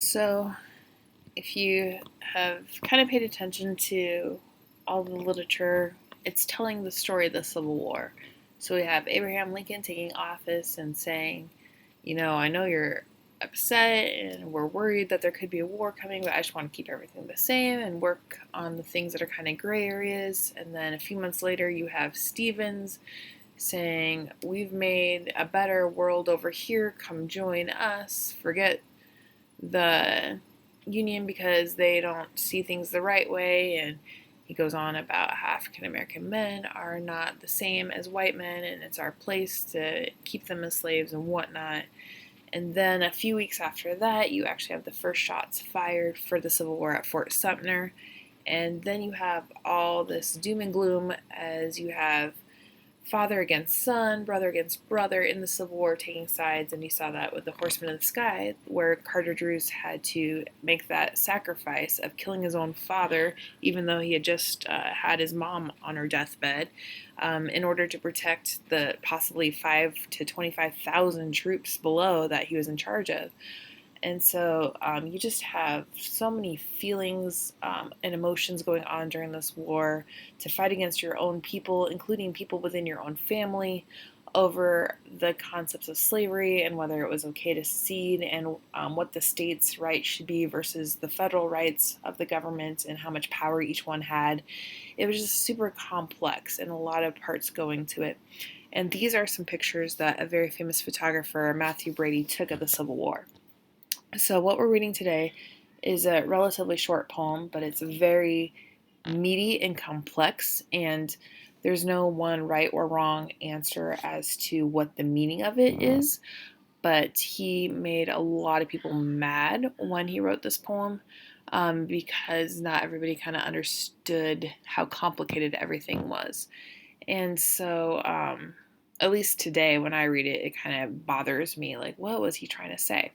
So, if you have kind of paid attention to all the literature, it's telling the story of the Civil War. So, we have Abraham Lincoln taking office and saying, I know you're upset and we're worried that there could be a war coming, but I just want to keep everything the same and work on the things that are kind of gray areas. And then a few months later, you have Stevens saying, we've made a better world over here, come join us, forget the union because they don't see things the right way. And he goes on about how African American men are not the same as white men and it's our place to keep them as slaves and whatnot. And then a few weeks after that, you actually have the first shots fired for the Civil War at Fort Sumter. And then you have all this doom and gloom as you have father against son, brother against brother in the Civil War taking sides, and you saw that with the Horsemen of the Sky, where Carter Drews had to make that sacrifice of killing his own father, even though he had just had his mom on her deathbed, in order to protect the possibly 5 to 25,000 troops below that he was in charge of. And so you just have so many feelings and emotions going on during this war to fight against your own people, including people within your own family, over the concepts of slavery and whether it was okay to secede and what the states' rights should be versus the federal rights of the government and how much power each one had. It was just super complex and a lot of parts going to it. And these are some pictures that a very famous photographer, Matthew Brady, took of the Civil War. So, what we're reading today is a relatively short poem, but it's very meaty and complex, and there's no one right or wrong answer as to what the meaning of it is. But he made a lot of people mad when he wrote this poem because not everybody kind of understood how complicated everything was. And so, at least today, when I read it, it kind of bothers me like, what was he trying to say?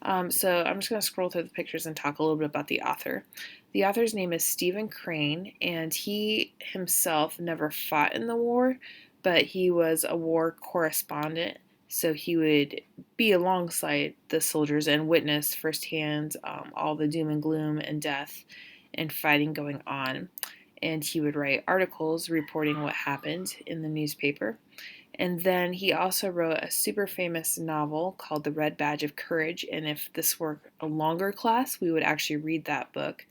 So I'm just going to scroll through the pictures and talk a little bit about the author. The author's name is Stephen Crane, and he himself never fought in the war, but he was a war correspondent. So he would be alongside the soldiers and witness firsthand all the doom and gloom and death and fighting going on. And he would write articles reporting what happened in the newspaper. And then he also wrote a super famous novel called The Red Badge of Courage. And if this were a longer class, we would actually read that book.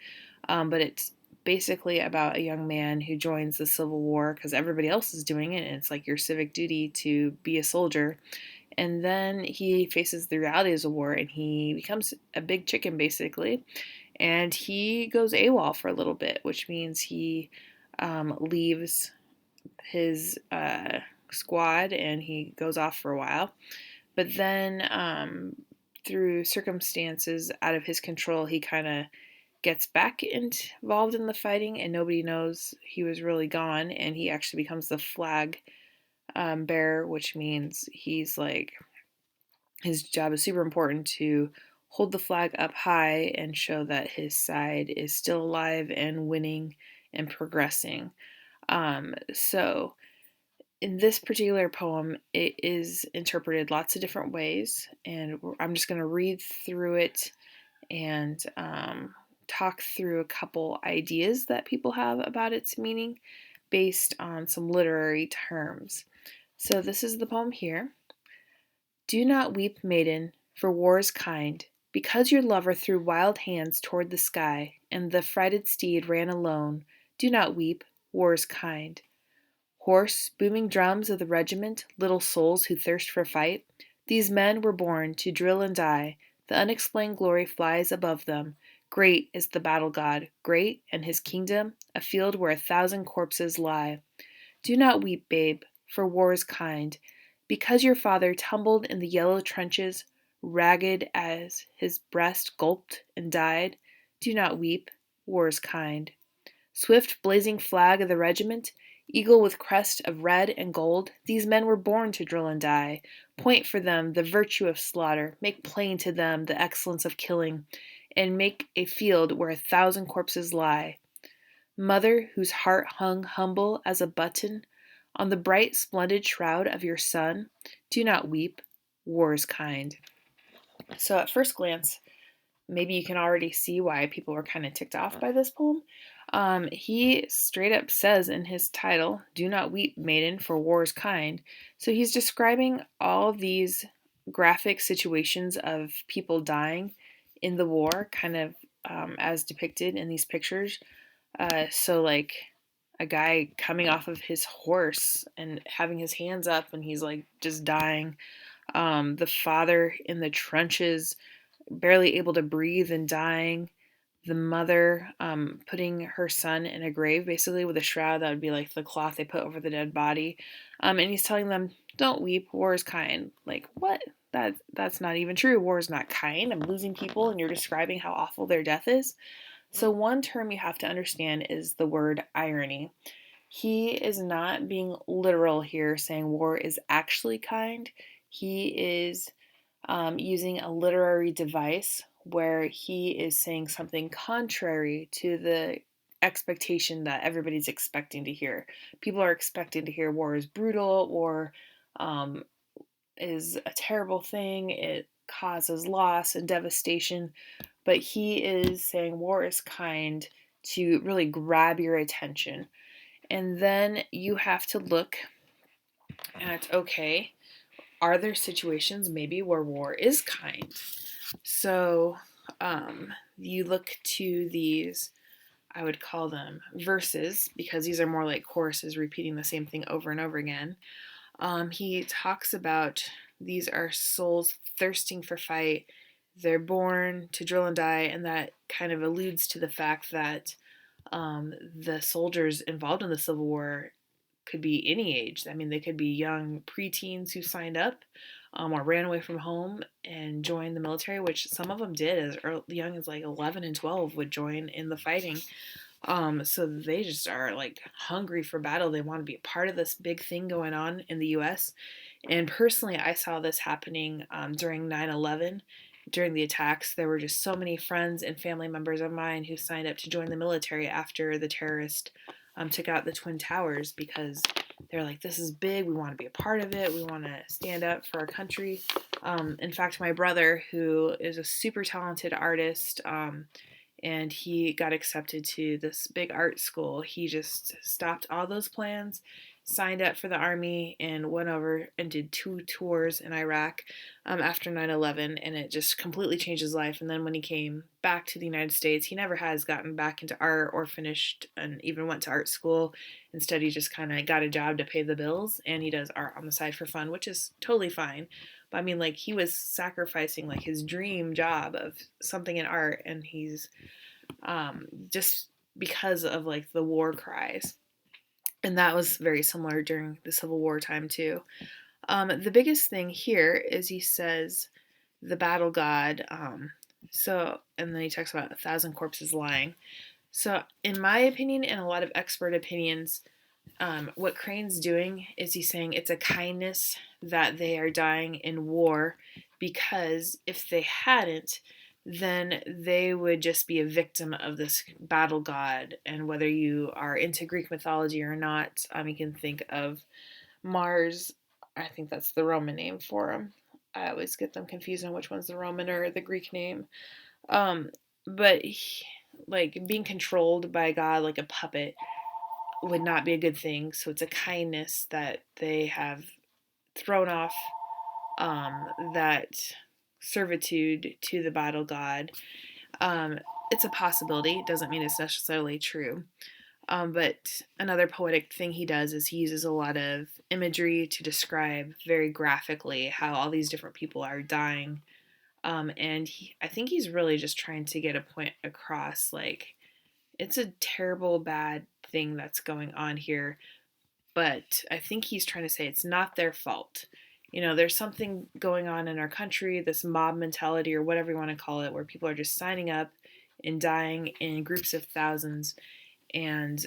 But it's basically about a young man who joins the Civil War because everybody else is doing it. And it's like your civic duty to be a soldier. And then he faces the realities of war and he becomes a big chicken basically. And he goes AWOL for a little bit, which means he leaves his squad and he goes off for a while. But then, through circumstances out of his control, he kind of gets back involved in the fighting, and nobody knows he was really gone. And he actually becomes the flag bearer, which means he's like his job is super important to hold the flag up high and show that his side is still alive and winning and progressing. So in this particular poem, it is interpreted lots of different ways, and I'm just going to read through it and talk through a couple ideas that people have about its meaning based on some literary terms. So, this is the poem here. Do not weep, maiden, for war is kind. Because your lover threw wild hands toward the sky, and the frighted steed ran alone, do not weep, war is kind. Hoarse, booming drums of the regiment, little souls who thirst for fight, these men were born to drill and die. The unexplained glory flies above them. Great is the battle god, great, and his kingdom, a field where 1,000 corpses lie. Do not weep, babe, for war is kind. Because your father tumbled in the yellow trenches, ragged as his breast gulped and died, do not weep, war is kind. Swift blazing flag of the regiment, eagle with crest of red and gold, these men were born to drill and die. Point for them the virtue of slaughter, make plain to them the excellence of killing, and make a field where 1,000 corpses lie. Mother, whose heart hung humble as a button on the bright, splendid shroud of your son, do not weep, war is kind. So, at first glance, maybe you can already see why people were kind of ticked off by this poem. He straight up says in his title, "Do not weep, maiden, for war is kind." So he's describing all these graphic situations of people dying in the war, kind of as depicted in these pictures. So, like a guy coming off of his horse and having his hands up, and he's like just dying. The father in the trenches, barely able to breathe and dying. The mother putting her son in a grave, basically with a shroud that would be like the cloth they put over the dead body. And he's telling them, "Don't weep. War is kind." Like what? That's not even true. War is not kind. I'm losing people, and you're describing how awful their death is. So one term you have to understand is the word irony. He is not being literal here, saying war is actually kind. He is using a literary device where he is saying something contrary to the expectation that everybody's expecting to hear. People are expecting to hear war is brutal or um, is a terrible thing, it causes loss and devastation. But he is saying war is kind to really grab your attention. And then you have to look at, okay, are there situations maybe where war is kind? So you look to these, I would call them verses, because these are more like choruses repeating the same thing over and over again. He talks about these are souls thirsting for fight. They're born to drill and die, and that kind of alludes to the fact that the soldiers involved in the Civil War could be any age. I mean, they could be young preteens who signed up or ran away from home and joined the military, which some of them did as young as like 11 and 12 would join in the fighting. So they just are like hungry for battle. They want to be a part of this big thing going on in the US. And personally, I saw this happening during 9/11. During the attacks, there were just so many friends and family members of mine who signed up to join the military after the terrorist took out the Twin Towers because they're like, this is big. We want to be a part of it. We want to stand up for our country. In fact, my brother, who is a super talented artist, and he got accepted to this big art school. He just stopped all those plans, signed up for the army, and went over and did 2 tours in Iraq after 9/11, and it just completely changed his life. And then when he came back to the United States, he never has gotten back into art or finished and even went to art school. Instead, he just kind of got a job to pay the bills, and he does art on the side for fun, which is totally fine. But I mean, like, he was sacrificing like his dream job of something in art, and he's just because of like the war cries. And that was very similar during the Civil War time too. The biggest thing here is he says the battle god. And then he talks about 1,000 corpses lying. So, in my opinion, and a lot of expert opinions, what Crane's doing is he's saying it's a kindness that they are dying in war, because if they hadn't, then they would just be a victim of this battle god. And whether you are into Greek mythology or not, you can think of Mars. I think that's the Roman name for him. I always get them confused on which one's the Roman or the Greek name. Um, but like being controlled by God like a puppet would not be a good thing. So it's a kindness that they have thrown off that servitude to the battle god. Um, it's a possibility. It doesn't mean it's necessarily true. But another poetic thing he does is he uses a lot of imagery to describe very graphically how all these different people are dying. I think he's really just trying to get a point across. Like, it's a terrible, bad thing that's going on here, but I think he's trying to say it's not their fault. There's something going on in our country, this mob mentality or whatever you want to call it, where people are just signing up and dying in groups of thousands, and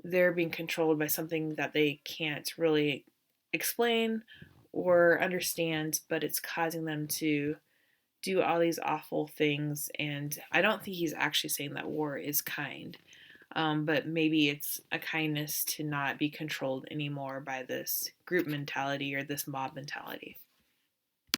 they're being controlled by something that they can't really explain or understand, but it's causing them to do all these awful things. And I don't think he's actually saying that war is kind. But maybe it's a kindness to not be controlled anymore by this group mentality or this mob mentality.